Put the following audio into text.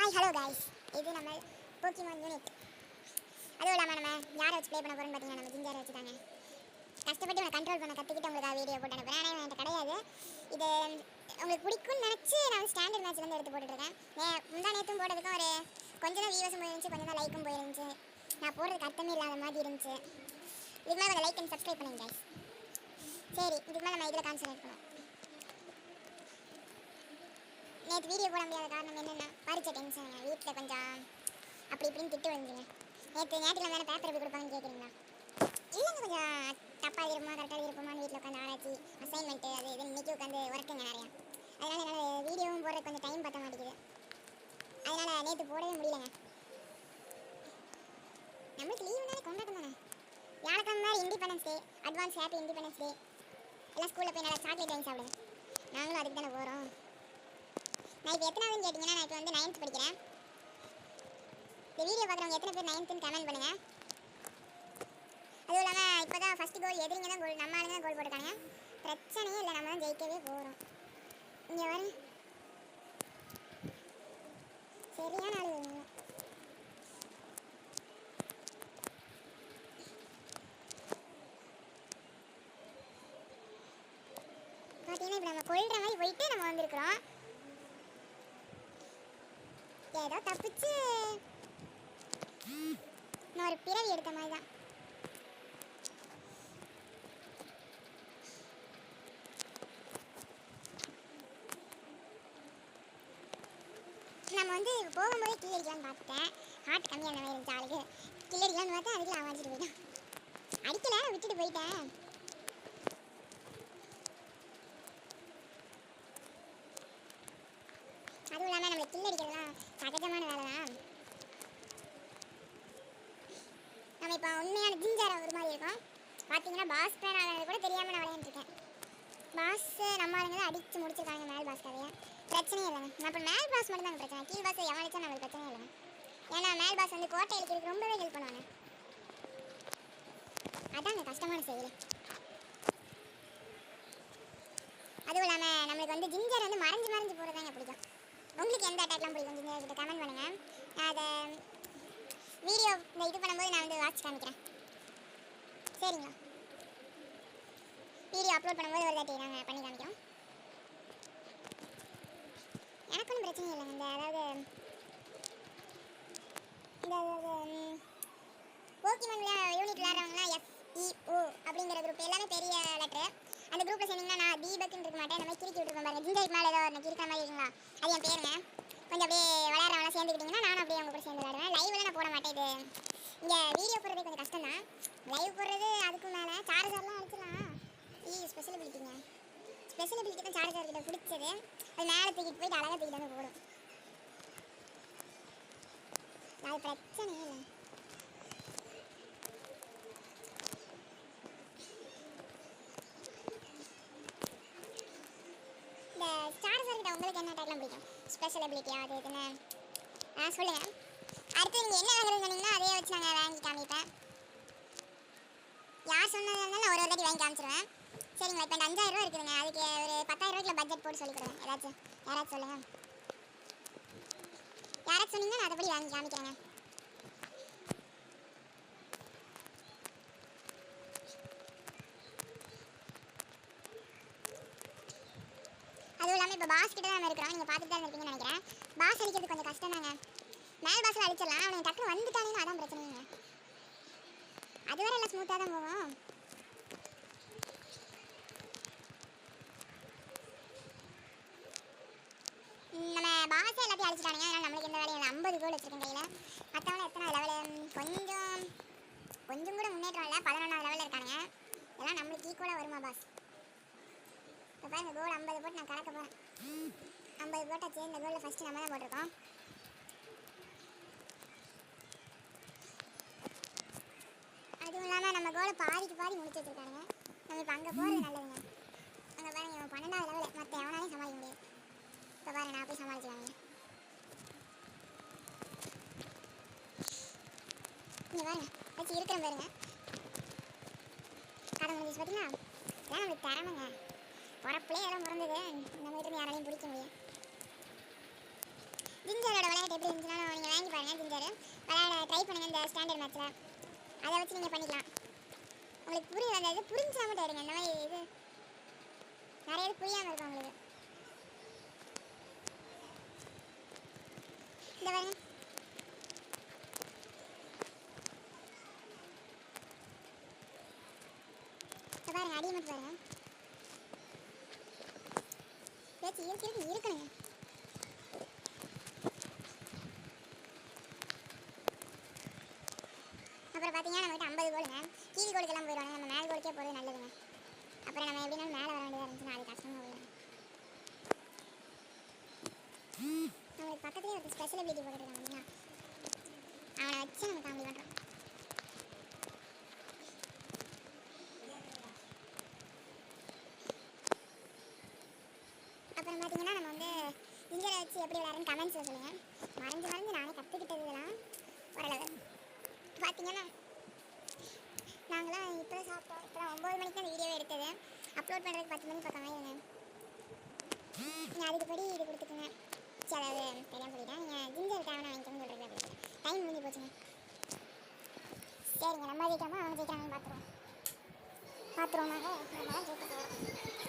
Hi hello guys, இது நம்ம Pokemon unit. அதுவும் இல்லாமல் நம்ம யாரை வச்சு ப்ளே பண்ண போகிறோம்னு பார்த்தீங்கன்னா நம்ம ஜிஞ்சரை வச்சு தாங்க. கஷ்டப்பட்டு உங்களை கண்ட்ரோல் பண்ண கற்றுக்கிட்டு உங்களுக்கு வீடியோ போட்டு அனுப்புகிறேன். ஆனால் என்கிட்ட கிடையாது. இது உங்களுக்கு பிடிக்கும்னு நினச்சி நான் வந்து ஸ்டாண்டர்ட் மேட்ச்லேருந்து எடுத்து போட்டுட்ருக்கேன். முந்தா நேற்றும் போட்டதுக்கும் ஒரு கொஞ்சம் தான் வியூஸும் போயிருந்துச்சு, கொஞ்சம் தான் லைக்கும் போயிருந்துச்சு. நான் போடுறதுக்கு அர்த்தமே இல்லாத மாதிரி இருந்துச்சு. இதுக்கு மேலே கொஞ்சம் லைக் அண்ட் சப்ஸ்கிரைப் பண்ணுங்க கைஸ். சரி, இதுக்கு மேலே நம்ம இதில் கான்சன்ட்ரேட் பண்ணுவோம். நேற்று வீடியோ போட முடியாத காரணம் என்னென்னா பரிச்சை டென்ஷன். வீட்டில் கொஞ்சம் அப்படி இப்படின்னு திட்டு வந்துங்க. ஞாயிற்றுக்கிழமை வேறு பேப்பர் எப்படி கொடுப்பாங்கன்னு கேட்குறீங்களா? இல்லைங்க, கொஞ்சம் தப்பாக இருப்போமா கரெக்டாக இருப்போமான்னு வீட்டில் உட்காந்து ஆராய்ச்சி அசைன்மெண்ட்டு அது இது இன்றைக்கி உட்காந்து ஒர்க்குங்க நிறையா. அதனால் என்னால் வீடியோவும் போடுறது கொஞ்சம் டைம் பற்ற மாட்டேங்குது. அதனால் நேற்று போடவே முடியலைங்க. நம்மளுக்கு லீவுனாலே கொண்டாட்டம் தானே. வியாழக்கிழமை மாதிரி independence day, advance happy independence day. எல்லாம் ஸ்கூலில் போய் நல்லா சாக்லேட் வாங்கி சாப்பிடுங்க. நாங்களும் அதுக்கு தானே போகிறோம். நான் இப்போ எத்தனாவதுன்னு கேட்டிங்கன்னா, நான் இப்போ வந்து 9th படிக்கிறேன். இந்த வீடியோ பார்க்குறவங்க எத்தனை பேர் 9th கமெண்ட் பண்ணுங்கள். அதுவும் இல்லாமல் இப்போ தான் ஃபஸ்ட்டு கோல் எதிரிங்க தான் கோல், நம்ம ஆளுங்க தான் கோல் போட்டுருக்காங்க. பிரச்சனையே இல்லை, நம்ம தான் ஜெயிக்கவே போகிறோம். இங்கே வரும் சரியான ஆளு. பார்த்தீங்கன்னா இப்போ நம்ம கொள்கிற மாதிரி போயிட்டு நம்ம வந்திருக்கிறோம். ஏதோ தப்பிச்சு நான் ஒரு பிறவி எடுத்த மாதிரி தான். நம்ம வந்து போகும்போதே கில்லடிக்கலான்னு பார்த்துட்டேன். ஹார்ட் கம்மியாக அந்த மாதிரி இருந்துச்சு ஆளுக்கு. கில்லடிக்கலான்னு பார்த்தா அதுக்குள்ள வாங்கிட்டு போயிட்டான். அடிக்கல, விட்டுட்டு போயிட்டேன். அதுவும் இல்லாமல் நம்மளுக்கு கில்லடிக்கிறதுலாம் சகஜமான வேலை தான். நம்ம இப்போ உண்மையான ஜிஞ்சரை ஒரு மாதிரி இருக்கும். பார்த்தீங்கன்னா பாஸ் பேர் ஆனது கூட தெரியாமல் நான் விளையாண்டுருக்கேன். பாஸ் நம்ம ஆளுங்க தான் அடித்து முடிச்சிருக்காங்க மேல் பாஸ் கதையை. பிரச்சனையே இல்லைங்க. நான் இப்போ மேல் பாஸ் மட்டும் தாங்க பிரச்சனை. கீழ் பாஸ் எவன் அடித்தா நம்மளுக்கு பிரச்சனையே இல்லைங்க. ஏன்னா மேல் பாஸ் வந்து கோட்டை இழுக்கிறதுக்கு ரொம்பவே ஹெல்ப் பண்ணுவாங்க. அதாங்க கஷ்டமான செயல். அதுவும் இல்லாமல் நம்மளுக்கு வந்து ஜிஞ்சர் வந்து மறைஞ்சு போகிறதாங்க பிடிக்கும். உங்களுக்கு எந்த அட்டாக்லாம் பிடிக்கும் ஜிஞ்சர் கிட்ட கமெண்ட் பண்ணுங்கள். அதை வீடியோ இந்த இது பண்ணும்போது நான் வந்து வாட்ச் காமிக்கிறேன். சரிங்களா? வீடியோ அப்லோட் பண்ணும்போது ஒரு தாட்டி நாங்கள் பண்ணி காமிக்கிறோம். எனக்கு ஒன்றும் பிரச்சனை இல்லைங்க. இந்த அதாவது போக்கிமான் யூனிட் விளையாடுறவங்களாம் FEO அப்படிங்கிற குரூப் எல்லாமே பெரிய லெட்ரு. அந்த குரூப்பில் சேர்ந்தீங்கன்னா நான் தீபக்குன்னு இருக்க மாட்டேன். இந்த மாதிரி கிறுக்கி விட்டுருப்பேன் பாருங்க. ஜிஞ்சருக்கு மேலே ஏதோ ஒன்று கிறுக்கிற மாதிரி இருக்குங்களா, அது என் பேருங்க. கொஞ்சம் அப்படியே விளையாடுறவங்களாம் சேர்ந்துக்கிட்டிங்கன்னா நானும் அப்படியே அவங்க கூட சேர்ந்து விளையாடுவேன். லைவில் நான் போட மாட்டேன். இது இங்கே வீடியோ போடுறதே கொஞ்சம் கஷ்டம் தான். லைவ் போடுறது அதுக்கு மேலே சார்ஜர்லாம் அடிச்சிடலாம். ஸ்பெஷல் அபிலிட்டிங்க. ஸ்பெஷல் அபிலிட்டி தான் சார்ஜர் கிட்ட பிடிச்சது. அது மேலே தூக்கிட்டு போயிட்டு அழகாக தூக்கிட்டு வந்து போடும். அது பிரச்சனையே இல்லை. இந்த சார்ஜர் கிட்ட உங்களுக்கு என்ன டைப்லாம் பிடிக்கும்? ஸ்பெஷல் அபிலிட்டியா அது என்ன சொல்லுங்கள். அடுத்து நீங்கள் என்ன வாங்குறது சொன்னீங்கன்னா அதையே வச்சு நாங்கள் வாங்கி காமிப்பேன். யார் சொன்னதாக இருந்தாலும் ஒரு தாட்டி வாங்கி காமிச்சிருவேன். சரிங்களா? இப்போ இந்த 5000 ரூபா இருக்குதுங்க. அதுக்கு ஒரு 10,000 ரூபாய்க்குள்ள பட்ஜெட் போட்டு சொல்லி கொடுங்க. யாராச்சும் சொல்லுங்கள். யாராச்சும் சொன்னீங்கன்னா நான் அதைப்படி வாங்கி காமிக்கிறேங்க. அதுவும் இல்லாமல் இப்போ பாஸ் கிட்ட தான் நம்ம இருக்கிறோம். நீங்கள் பார்த்துட்டு தான் இருப்பீங்கன்னு நினைக்கிறேன். பாஸ் அடிக்கிறது கொஞ்சம் கஷ்டம் தாங்க. மேல் பாஸில் அடிச்சிடலாம். அவனுக்கு டக்குனு வந்துட்டானேன்னு அதான் பிரச்சனைங்க. அது வேறு எல்லாம் ஸ்மூத்தாக தான் போகும். நம்ம பாஸை எல்லாத்தையும் அடிச்சிட்டானுங்க. அதனால் நம்மளுக்கு எந்த வேலையும் 50 கோல் வச்சுருக்கேன் கையில். மற்றவங்க எத்தனை லெவலு கொஞ்சம் கூட முன்னேற்றம் இல்லை. 11ஆவது லெவலில் இருக்கானுங்க. இதெல்லாம் நம்மளுக்கு ஈக்குவலாக வருமா பாஸ்? இப்போ பாருங்க, கோல் 50 போட்டு நான் கலக்க போகிறேன். 50 போட்டாச்சு. இந்த கோலில் ஃபஸ்ட்டு நம்ம தான் போட்டிருக்கோம். அதுவும் இல்லாமல் நம்ம கோலை பாதிக்கு பாதி முடிச்சு வச்சுருக்கானுங்க. நம்ம இப்போ அங்கே போகிறது நல்லதுங்க. அங்கே பாருங்க, 12ஆவது லெவலில் மற்ற எவனாலையும் சமாளிக்க முடியாது. இப்போ பாருங்க, நான் போய் சமாளிச்சுக்காங்க. இங்கே பாருங்க, வச்சு இருக்கிற பாருங்க. கதை முடிஞ்சிச்சு பார்த்தீங்களா? இதான் நம்மளுக்கு திறமைங்க. பிறப்புலேயே எல்லாம் பிறந்தது. இந்த மாதிரி யாராலையும் பிடிக்க முடியும். ஜிஞ்சரோட விளையாட்டு எப்படி இருந்துச்சுன்னா நீங்கள் வாங்கி பாருங்கள். ஜிஞ்சர் விளையாட ட்ரை பண்ணுங்கள் இந்த ஸ்டாண்டர்ட் மேட்ச்சில். அதை வச்சு நீங்கள் பண்ணிக்கலாம். உங்களுக்கு புரியுது, அந்த இது புரிஞ்சா மட்டும் இருங்க. இந்த மாதிரி இது நிறைய இது புரியாமல் இருக்கும் உங்களுக்கு. இந்த பாருங்க, இந்த பாருங்க, அடியை மட்டும் பாருங்க. பேச்சு இருக்கு இருக்கணுங்க. அப்புறம் பார்த்தீங்கன்னா நம்மகிட்ட 50 கோலுங்க. கீழ் கோலுக்கெல்லாம் போயிடுவாங்க. நம்ம மேல் கோலுக்கே போகிறது நல்லதுங்க. அப்புறம் நம்ம எப்படின்னா மேலே வர வேண்டியதாக இருந்துச்சுன்னா அது கஷ்டமாக போயிடும். நம்மளுக்கு பக்கத்துலேயே ஒரு ஸ்பெஷல் எபிலிட்டி போட்டுருக்காங்க அப்படின்னா அவனை வச்சு நம்ம காமெடி பண்ணுறோம். அப்புறம் பார்த்தீங்கன்னா நம்ம வந்து ஜிஞ்சரை வச்சு எப்படி விளையாடுறேன்னு கமெண்ட்ஸில் சொல்லுங்கள். மறைஞ்சு நானே கற்றுக்கிட்டது இதெல்லாம் ஓரளவு. பார்த்தீங்கன்னா நாங்களாம் இப்போ சாப்பிட்டோம். இப்போ 9 மணிக்கு தான் இந்த வீடியோவே எடுத்தது. அப்லோட் பண்ணுறதுக்கு 10 மணி பக்கம் ஆயிருங்க. நீங்கள் அதுக்குப்படி இது கொடுத்துக்குங்க. சரி, அதாவது தெரியாமல் சொல்லிட்டேன். நீங்கள் ஜிஞ்சர் தேவை வாங்கிக்கணும்னு சொல்கிறது அப்படி டைம் முடிஞ்சு போச்சுங்க. சரிங்க, நம்ம ஜெயிக்காமல் அவங்க ஜெயிக்கிறாங்கன்னு பார்த்துருவோம். நாங்கள் நம்ம ஜெயிக்க போகிறோம்.